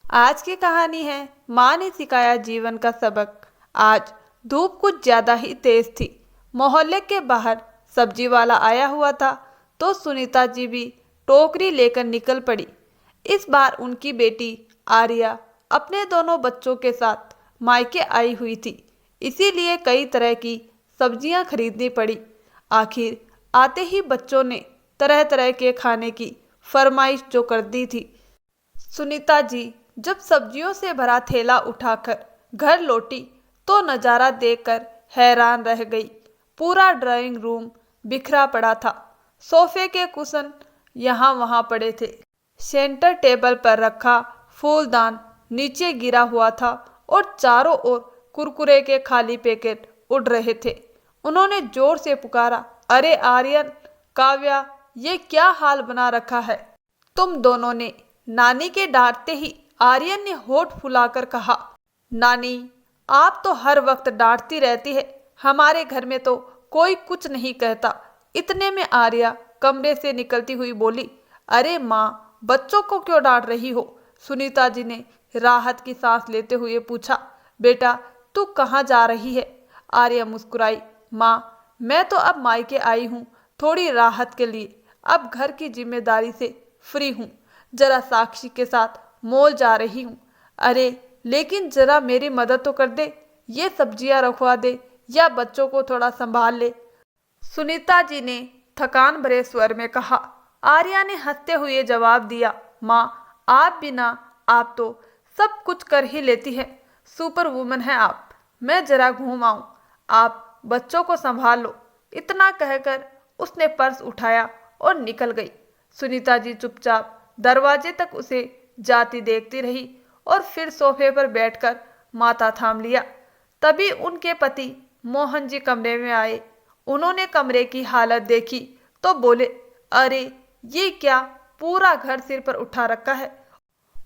आज की कहानी है माँ ने सिखाया जीवन का सबक। आज धूप कुछ ज्यादा ही तेज थी। मोहल्ले के बाहर सब्जी वाला आया हुआ था तो सुनीता जी भी टोकरी लेकर निकल पड़ी। इस बार उनकी बेटी आर्या अपने दोनों बच्चों के साथ मायके आई हुई थी, इसीलिए कई तरह की सब्जियां खरीदनी पड़ी। आखिर आते ही बच्चों ने तरह तरह के खाने की फरमाइश जो कर दी थी। सुनीता जी जब सब्जियों से भरा थैला उठाकर घर लौटी तो नजारा देखकर हैरान रह गई। पूरा ड्राइंग रूम बिखरा पड़ा था। सोफे के कुशन यहाँ वहाँ पड़े थे। सेंटर टेबल पर रखा फूलदान नीचे गिरा हुआ था और चारों ओर कुरकुरे के खाली पैकेट उड़ रहे थे। उन्होंने जोर से पुकारा, अरे आर्यन, काव्या, ये क्या हाल बना रखा है तुम दोनों ने। नानी के डांटते ही आर्यन ने होठ फुलाकर कहा, नानी, आप तो हर वक्त डांटती रहती है, हमारे घर में तो कोई कुछ नहीं कहता। इतने में आर्या कमरे से निकलती हुई बोली, अरे माँ, बच्चों को क्यों डांट रही हो? सुनीता जी ने राहत की सांस लेते हुए पूछा, बेटा तू कहाँ जा रही है? आर्या मुस्कुराई, माँ, मैं तो अब मायके आई हूँ थोड़ी राहत के लिए। अब घर की जिम्मेदारी से फ्री हूँ, जरा साक्षी के साथ मॉल जा रही हूँ। अरे लेकिन जरा मेरी मदद तो कर दे, ये सब्जियां रखवा दे या बच्चों को थोड़ा संभाल ले। सुनीता जी ने थकान भरे स्वर में कहा। आर्या ने हंसते हुए जवाब दिया, माँ, आप बिना आप तो सब कुछ कर ही लेती है, सुपर वुमन है आप। मैं जरा घूम आऊं, आप बच्चों को संभाल लो। इतना कहकर उसने पर्स उठाया और निकल गई। सुनीता जी चुपचाप दरवाजे तक उसे जाती देखती रही और फिर सोफे पर बैठकर माथा थाम लिया। तभी उनके पति मोहन जी कमरे में आए। उन्होंने कमरे की हालत देखी तो बोले, अरे ये क्या, पूरा घर सिर पर उठा रखा है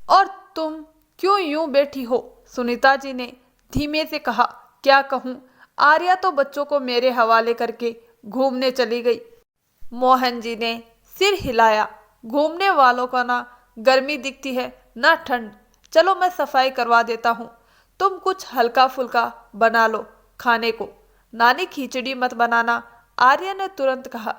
और तुम क्यों यूं बैठी हो? सुनीता जी ने धीमे से कहा, क्या कहूँ, आर्या तो बच्चों को मेरे हवाले करके घूमने चली गई। मोहन जी ने सिर हिलाया, घूमने वालों का ना गर्मी दिखती है ना ठंड। चलो मैं सफाई करवा देता हूँ, तुम कुछ हल्का फुल्का बना लो खाने को। नानी खिचड़ी मत बनाना, आर्या ने तुरंत कहा।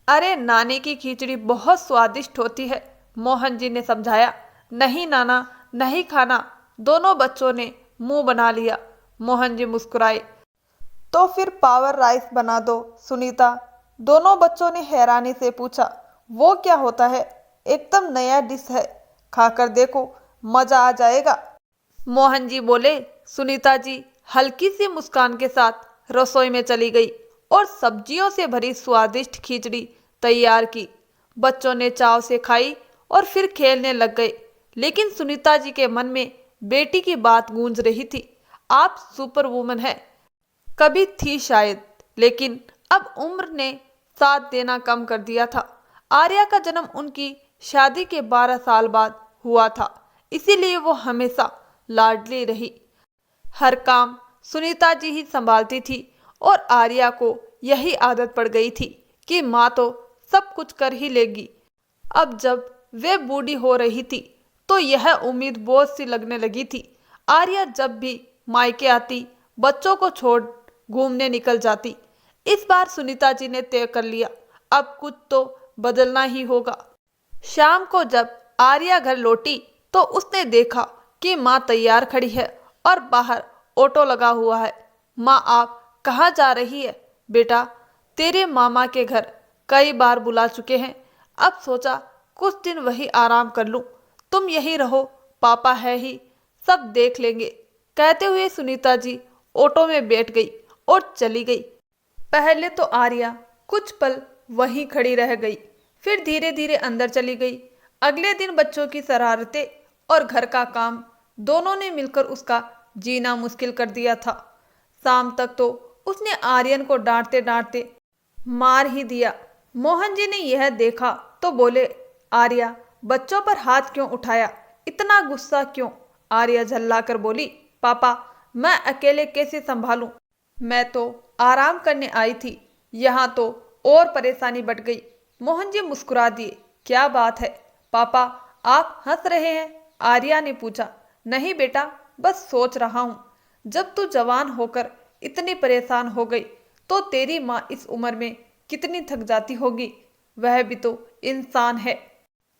अरे नानी की खिचड़ी बहुत स्वादिष्ट होती है, मोहन जी ने समझाया। नहीं नाना, नहीं खाना। दोनों बच्चों ने मुंह बना लिया। मोहन जी मुस्कुराए, तो फिर पावर राइस बना दो सुनीता। दोनों बच्चों ने हैरानी से पूछा, वो क्या होता है? एकदम नया डिश है, खाकर देखो, मजा आ जाएगा। मोहन जी बोले। सुनीता जी हल्की सी मुस्कान के साथ रसोई में चली गई और सब्जियों से भरी स्वादिष्ट खिचड़ी तैयार की। बच्चों ने चाव से खाई और फिर खेलने लग गए। लेकिन सुनीता जी के मन में बेटी की बात गूंज रही थी, आप सुपर वुमन है। कभी थी शायद, लेकिन अब उम्र ने साथ देना कम कर दिया था। आर्या का जन्म उनकी शादी के 12 साल बाद हुआ था, इसीलिए वो हमेशा लाडली रही। हर काम सुनीता जी ही संभालती थी और आर्या को यही आदत पड़ गई थी कि माँ तो सब कुछ कर ही लेगी। अब जब वे बूढ़ी हो रही थी तो यह उम्मीद बोझ सी लगने लगी थी। आर्या जब भी मायके आती बच्चों को छोड़ घूमने निकल जाती। इस बार सुनीता जी ने तय कर लिया, अब कुछ तो बदलना ही होगा। शाम को जब आर्या घर लौटी तो उसने देखा कि माँ तैयार खड़ी है और बाहर ऑटो लगा हुआ है। माँ, आप कहाँ जा रही है? बेटा, तेरे मामा के घर कई बार बुला चुके हैं, अब सोचा कुछ दिन वही आराम कर लूं। तुम यहीं रहो, पापा है ही, सब देख लेंगे। कहते हुए सुनीता जी ऑटो में बैठ गई और चली गई। पहले तो आर्या कुछ पल वहीं खड़ी रह गई, फिर धीरे धीरे अंदर चली गई। अगले दिन बच्चों की शरारतें और घर का काम दोनों ने मिलकर उसका जीना मुश्किल कर दिया था। शाम तक तो उसने आर्यन को डांटते डांटते मार ही दिया। मोहन जी ने यह देखा तो बोले, आर्या, बच्चों पर हाथ क्यों उठाया? इतना गुस्सा क्यों? आर्या झल्लाकर बोली, पापा, मैं अकेले कैसे संभालूं? मैं तो आराम करने आई थी, यहाँ तो और परेशानी बढ़ गई। मोहन जी मुस्कुरा दिए, क्या बात है पापा, आप हंस रहे हैं? आर्या ने पूछा। नहीं बेटा, बस सोच रहा हूँ, जब तू जवान होकर इतनी परेशान हो गई तो तेरी माँ इस उम्र में कितनी थक जाती होगी। वह भी तो इंसान है,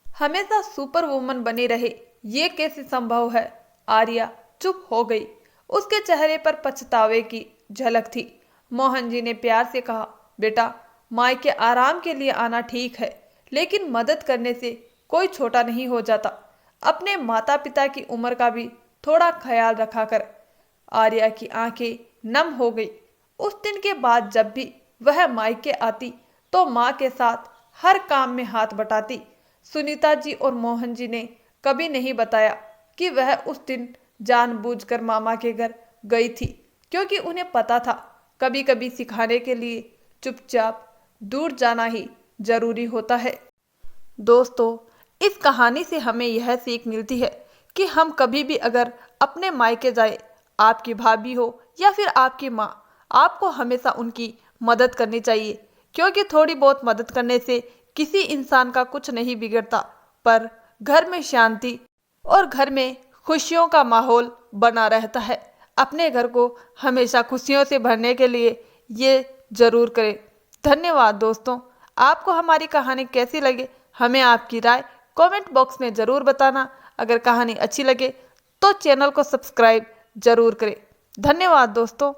हमेशा सुपर वुमन बनी रहे, ये कैसे संभव है। आर्या चुप हो गई। उसके चेहरे पर पछतावे की झलक थी। मोहन जी ने प्यार से कहा, बेटा, मायके आराम के लिए आना ठीक है, लेकिन मदद करने से कोई छोटा नहीं हो जाता। अपने माता पिता की उम्र का भी थोड़ा ख्याल रखा कर। आर्या की आंखें नम हो गई। उस दिन के बाद जब भी वह मायके आती तो माँ के साथ हर काम में हाथ बटाती। सुनीता जी और मोहन जी ने कभी नहीं बताया कि वह उस दिन जानबूझकर मामा के घर गई थी, क्योंकि उन्हें पता था कभी कभी सिखाने के लिए चुपचाप दूर जाना ही जरूरी होता है। दोस्तों, इस कहानी से हमें यह सीख मिलती है कि हम कभी भी अगर अपने मायके जाए, आपकी भाभी हो या फिर आपकी माँ, आपको हमेशा उनकी मदद करनी चाहिए, क्योंकि थोड़ी बहुत मदद करने से किसी इंसान का कुछ नहीं बिगड़ता, पर घर में शांति और घर में खुशियों का माहौल बना रहता है। अपने घर को हमेशा खुशियों से भरने के लिए ये जरूर करें। धन्यवाद दोस्तों। आपको हमारी कहानी कैसी लगे, हमें आपकी राय कमेंट बॉक्स में ज़रूर बताना। अगर कहानी अच्छी लगे तो चैनल को सब्सक्राइब जरूर करें। धन्यवाद दोस्तों।